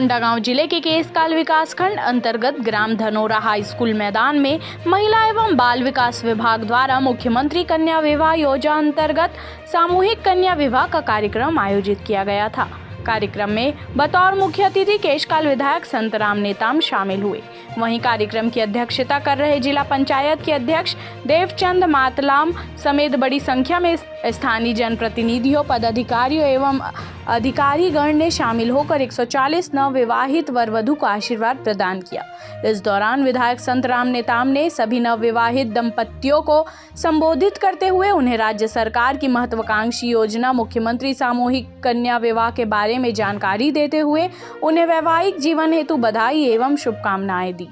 कोंडागांव जिले के केसकाल विकासखंड अंतर्गत ग्राम धनोरा हाई स्कूल मैदान में महिला एवं बाल विकास विभाग द्वारा मुख्यमंत्री कन्या विवाह योजना अंतर्गत सामूहिक कन्या विवाह का कार्यक्रम आयोजित किया गया था। कार्यक्रम में बतौर मुख्य अतिथि केशकाल विधायक संतराम नेताम शामिल हुए। वहीं कार्यक्रम की अध्यक्षता कर रहे जिला पंचायत के अध्यक्ष देवचंद मातलाम समेत बड़ी संख्या में स्थानीय जनप्रतिनिधियों, पदाधिकारियों एवं अधिकारीगण ने शामिल होकर 140 नवविवाहित वर वधू को आशीर्वाद प्रदान किया। इस दौरान विधायक संतराम नेताम ने सभी नवविवाहित दंपतियों को संबोधित करते हुए उन्हें राज्य सरकार की महत्वाकांक्षी योजना मुख्यमंत्री सामूहिक कन्या विवाह के बारे में जानकारी देते हुए उन्हें वैवाहिक जीवन हेतु बधाई एवं शुभकामनाएं दी।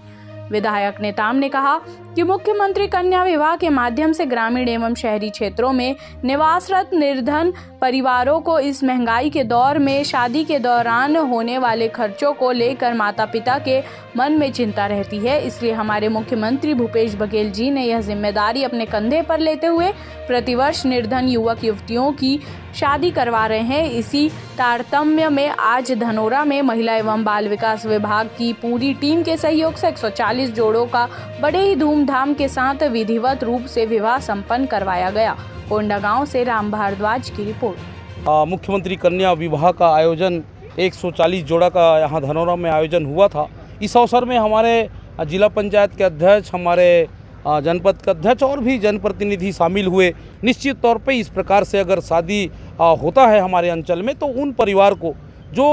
विधायक नेताम ने कहा कि मुख्यमंत्री कन्या विवाह के माध्यम से ग्रामीण एवं शहरी क्षेत्रों में निवासरत निर्धन परिवारों को इस महंगाई के दौर में शादी के दौरान होने वाले खर्चों को लेकर माता पिता के मन में चिंता रहती है। इसलिए हमारे मुख्यमंत्री भूपेश बघेल जी ने यह जिम्मेदारी अपने कंधे पर लेते हुए प्रतिवर्ष निर्धन युवक युवतियों की शादी करवा रहे हैं। इसी तारतम्य में आज धनोरा में महिला एवं बाल विकास विभाग की पूरी टीम के सहयोग से 140 जोड़ों का बड़े ही धूमधाम के साथ विधिवत रूप से विवाह संपन्न करवाया गया। कोंडागांव से राम भारद्वाज की रिपोर्ट। मुख्यमंत्री कन्या विवाह का आयोजन 140 जोड़ा का यहाँ धनोरा में आयोजन हुआ था। इस अवसर में हमारे जिला पंचायत के अध्यक्ष, हमारे जनपद के अध्यक्ष और भी जनप्रतिनिधि शामिल हुए। निश्चित तौर पे इस प्रकार से अगर शादी होता है हमारे अंचल में तो उन परिवार को जो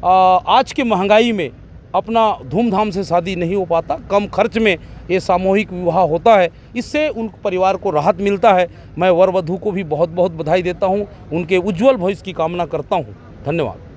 आज की महंगाई में अपना धूमधाम से शादी नहीं हो पाता, कम खर्च में ये सामूहिक विवाह होता है, इससे उन परिवार को राहत मिलता है। मैं वर वधू को भी बहुत बहुत बधाई देता हूँ, उनके उज्जवल भविष्य की कामना करता हूँ। धन्यवाद।